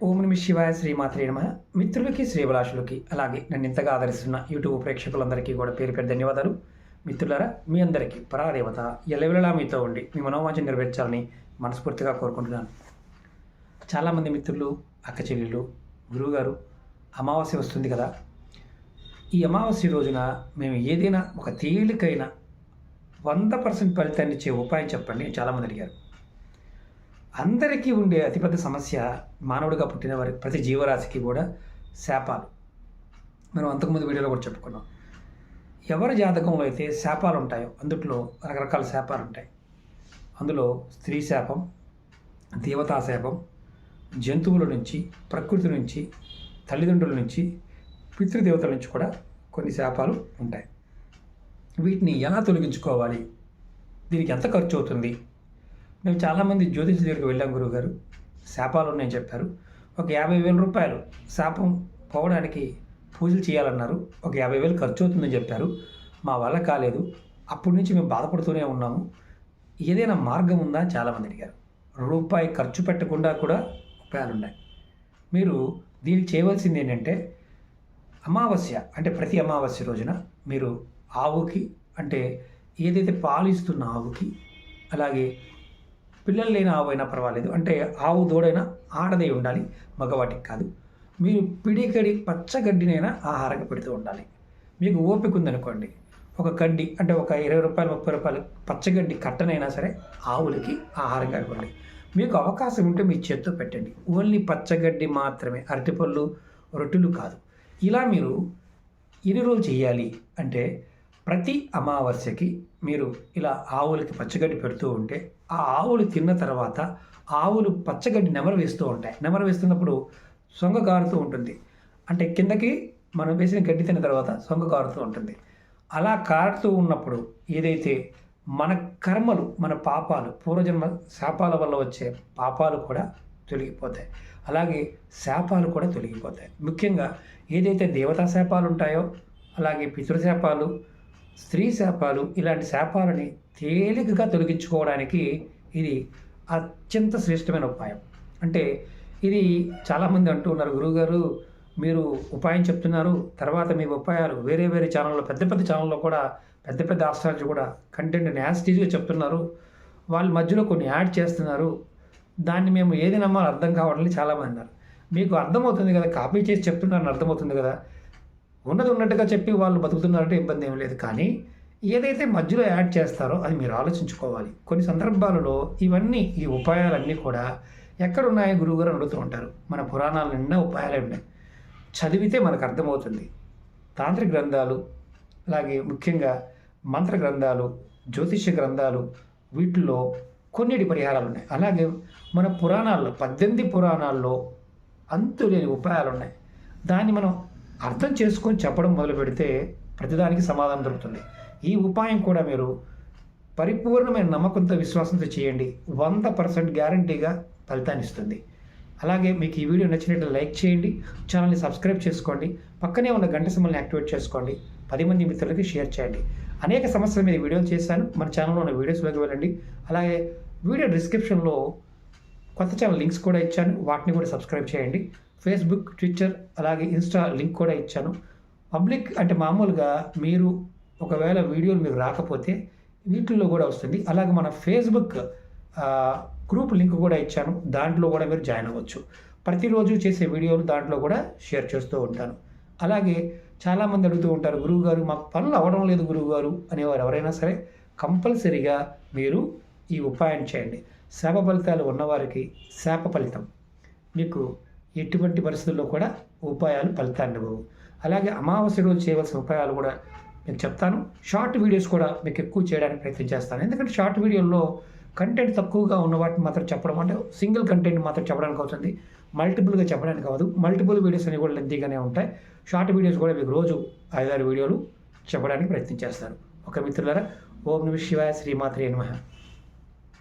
ఓం నమ శివాయ శ్రీమాత్రే నమః. మిత్రులకి శ్రీభిలాషులకి అలాగే నన్ను ఇంతగా ఆదరిస్తున్న యూట్యూబ్ ప్రేక్షకులందరికీ కూడా పేరు పేరు ధన్యవాదాలు. మిత్రులారా, మీ అందరికీ పరాదేవత ఎల్లవెల్లలా మీతో ఉండి మీ మనోవాంఛ నెరవేర్చాలని మనస్ఫూర్తిగా కోరుకుంటున్నాను. చాలామంది మిత్రులు, అక్క చెల్లెళ్ళు, గురువుగారు, అమావాస్య వస్తుంది కదా, ఈ అమావాస్య రోజున మేము ఏదైనా ఒక తేలికైన 100% ఫలితాన్ని ఇచ్చే ఉపాయం చెప్పండి చాలామంది అడిగారు. అందరికీ ఉండే అతిపెద్ద సమస్య మానవుడిగా పుట్టిన వారి ప్రతి జీవరాశికి కూడా శాపాలు. మనం అంతకుముందు వీడియోలో కూడా చెప్పుకున్నాం. ఎవరి జాతకంలో అయితే శాపాలు ఉంటాయో అందులో రకరకాల శాపాలు ఉంటాయి. అందులో స్త్రీ శాపం, దేవతా శాపం, జంతువుల నుంచి, ప్రకృతి నుంచి, తల్లిదండ్రుల నుంచి, పితృదేవతల నుంచి కూడా కొన్ని శాపాలు ఉంటాయి. వీటిని ఎలా తొలగించుకోవాలి, దీనికి ఎంత ఖర్చు అవుతుంది? మేము చాలామంది జ్యోతిష దగ్గరికి వెళ్ళాం. గురువుగారు శాపాలు ఉన్నాయని చెప్పారు. ఒక 50,000 రూపాయలు శాపం పోవడానికి పూజలు చేయాలన్నారు. ఒక 50,000 ఖర్చు అవుతుందని చెప్పారు. మా వల్ల కాలేదు. అప్పటి నుంచి మేము బాధపడుతూనే ఉన్నాము. ఏదైనా మార్గం ఉందా అని చాలామంది అడిగారు. రూపాయి ఖర్చు పెట్టకుండా కూడా ఉపాయాలు ఉన్నాయి. మీరు దీనికి చేయవలసింది ఏంటంటే, అమావాస్య అంటే ప్రతి అమావాస్య రోజున మీరు ఆవుకి, అంటే ఏదైతే పాలు ఇస్తున్న ఆవుకి, అలాగే పిల్లలు లేని ఆవు అయినా పర్వాలేదు, అంటే ఆవు దూడైనా ఆడదే ఉండాలి, మగవాటికి కాదు. మీరు పిడికడి పచ్చగడ్డినైనా ఆహారంగా పెడుతూ ఉండాలి. మీకు ఓపిక ఉందనుకోండి, ఒక గడ్డి అంటే ఒక 20 రూపాయలు 30 రూపాయలు పచ్చగడ్డి కట్టనైనా సరే ఆవులకి ఆహారంగా ఇవ్వండి. మీకు అవకాశం ఉంటే మీ చేత్తో పెట్టండి. ఓన్లీ పచ్చగడ్డి మాత్రమే, అరటిపళ్ళు, రొట్టెలు కాదు. ఇలా మీరు ఎన్ని రోజులు చేయాలి అంటే, ప్రతి అమావాస్యకి మీరు ఇలా ఆవులకి పచ్చగడ్డి పెడుతూ ఉంటే, ఆ ఆవులు తిన్న తర్వాత ఆవులు పచ్చగడ్డి నెమరు వేస్తూ ఉంటాయి. నెమరు వేస్తున్నప్పుడు సొంగ కారుతూ ఉంటుంది. అంటే కిందకి మనం వేసిన గడ్డి తిన్న తర్వాత సొంగ కారుతూ ఉంటుంది. అలా కారుతూ ఉన్నప్పుడు ఏదైతే మన కర్మలు, మన పాపాలు, పూర్వజన్మ శాపాల వల్ల వచ్చే పాపాలు కూడా తొలగిపోతాయి. అలాగే శాపాలు కూడా తొలగిపోతాయి. ముఖ్యంగా ఏదైతే దేవతా శాపాలు ఉంటాయో, అలాగే పితృశాపాలు, స్త్రీ శాపాలు, ఇలాంటి శాపాలని తేలికగా తొలగించుకోవడానికి ఇది అత్యంత శ్రేష్టమైన ఉపాయం. అంటే ఇది చాలామంది అంటూ ఉన్నారు, గురువుగారు మీరు ఉపాయం చెప్తున్నారు, తర్వాత మీ ఉపాయాలు వేరే వేరే ఛానల్లో, పెద్ద పెద్ద ఛానల్లో కూడా, పెద్ద పెద్ద ఆస్ట్రాలజీ కూడా కంటెంట్ యాస్టీజ్గా చెప్తున్నారు, వాళ్ళ మధ్యలో కొన్ని యాడ్ చేస్తున్నారు, దాన్ని మేము ఏది నమ్మాలో అర్థం కావట్లేదు చాలామంది అన్నారు. మీకు అర్థమవుతుంది కదా, కాపీ చేసి చెప్తున్నారని అర్థమవుతుంది కదా, ఉన్నది ఉన్నట్టుగా చెప్పి వాళ్ళు బతుకుతున్నారంటే ఇబ్బంది ఏం లేదు. కానీ ఏదైతే మధ్యలో యాడ్ చేస్తారో అది మీరు ఆలోచించుకోవాలి. కొన్ని సందర్భాలలో ఇవన్నీ, ఈ ఉపాయాలన్నీ కూడా ఎక్కడున్నాయో గురువుగారు అడుగుతూ ఉంటారు. మన పురాణాలు నిండా ఉపాయాలే ఉన్నాయి, చదివితే మనకు అర్థమవుతుంది. తాంత్రిక గ్రంథాలు, అలాగే ముఖ్యంగా మంత్ర గ్రంథాలు, జ్యోతిష్య గ్రంథాలు, వీటిల్లో కొన్నిటి పరిహారాలు ఉన్నాయి. అలాగే మన పురాణాల్లో 18 పురాణాల్లో అంతులేని ఉపాయాలు ఉన్నాయి. దాన్ని మనం అర్థం చేసుకొని చెప్పడం మొదలు పెడితే ప్రతిదానికి సమాధానం దొరుకుతుంది. ఈ ఉపాయం కూడా మీరు పరిపూర్ణమైన నమ్మకంతో, విశ్వాసంతో చేయండి. 100% గ్యారంటీగా ఫలితాన్ని ఇస్తుంది. అలాగే మీకు ఈ వీడియో నచ్చినట్లు లైక్ చేయండి, ఛానల్ని సబ్స్క్రైబ్ చేసుకోండి, పక్కనే ఉన్న గంట సింబల్ని యాక్టివేట్ చేసుకోండి, 10 మంది మిత్రులకి షేర్ చేయండి. అనేక సమస్యల మీద వీడియోలు చేశాను, మన ఛానల్లో ఉన్న వీడియోస్లోకి వెళ్ళండి. అలాగే వీడియో డిస్క్రిప్షన్లో కొత్త ఛానల్ లింక్స్ కూడా ఇచ్చాను, వాటిని కూడా సబ్స్క్రైబ్ చేయండి. ఫేస్బుక్, ట్విట్టర్, అలాగే ఇన్స్టా లింక్ కూడా ఇచ్చాను. పబ్లిక్ అంటే మామూలుగా మీరు ఒకవేళ వీడియోలు మీకు రాకపోతే వీటిల్లో కూడా వస్తుంది. అలాగే మన ఫేస్బుక్ గ్రూప్ లింక్ కూడా ఇచ్చాను, దాంట్లో కూడా మీరు జాయిన్ అవ్వచ్చు. ప్రతిరోజు చేసే వీడియోలు దాంట్లో కూడా షేర్ చేస్తూ ఉంటాను. అలాగే చాలామంది అడుగుతూ ఉంటారు, గురువుగారు మాకు పనులు అవ్వడం లేదు గురువుగారు అనేవారు ఎవరైనా సరే కంపల్సరీగా మీరు ఈ ఉపాయం చేయండి. శాప ఫలితాలు ఉన్నవారికి శాప ఫలితం, మీకు ఎటువంటి పరిస్థితుల్లో కూడా ఉపాయాలు ఫలితాన్ని ఇవ్వవు. అలాగే అమావాస్య రోజు చేయవలసిన ఉపాయాలు కూడా మీకు చెప్తాను. షార్ట్ వీడియోస్ కూడా మీకు ఎక్కువ చేయడానికి ప్రయత్నం చేస్తాను. ఎందుకంటే షార్ట్ వీడియోల్లో కంటెంట్ తక్కువగా ఉన్న వాటిని మాత్రం చెప్పడం, అంటే సింగిల్ కంటెంట్ మాత్రం చెప్పడానికి అవుతుంది, మల్టిపుల్గా చెప్పడానికి అవ్వదు. మల్టిపుల్ వీడియోస్ అనేవి కూడా లెంతీగానే ఉంటాయి. షార్ట్ వీడియోస్ కూడా మీకు రోజు 5-6 వీడియోలు చెప్పడానికి ప్రయత్నం చేస్తాను. ఒక మిత్రులారా, ఓం నమః శివాయ శ్రీమాత్రే నమః.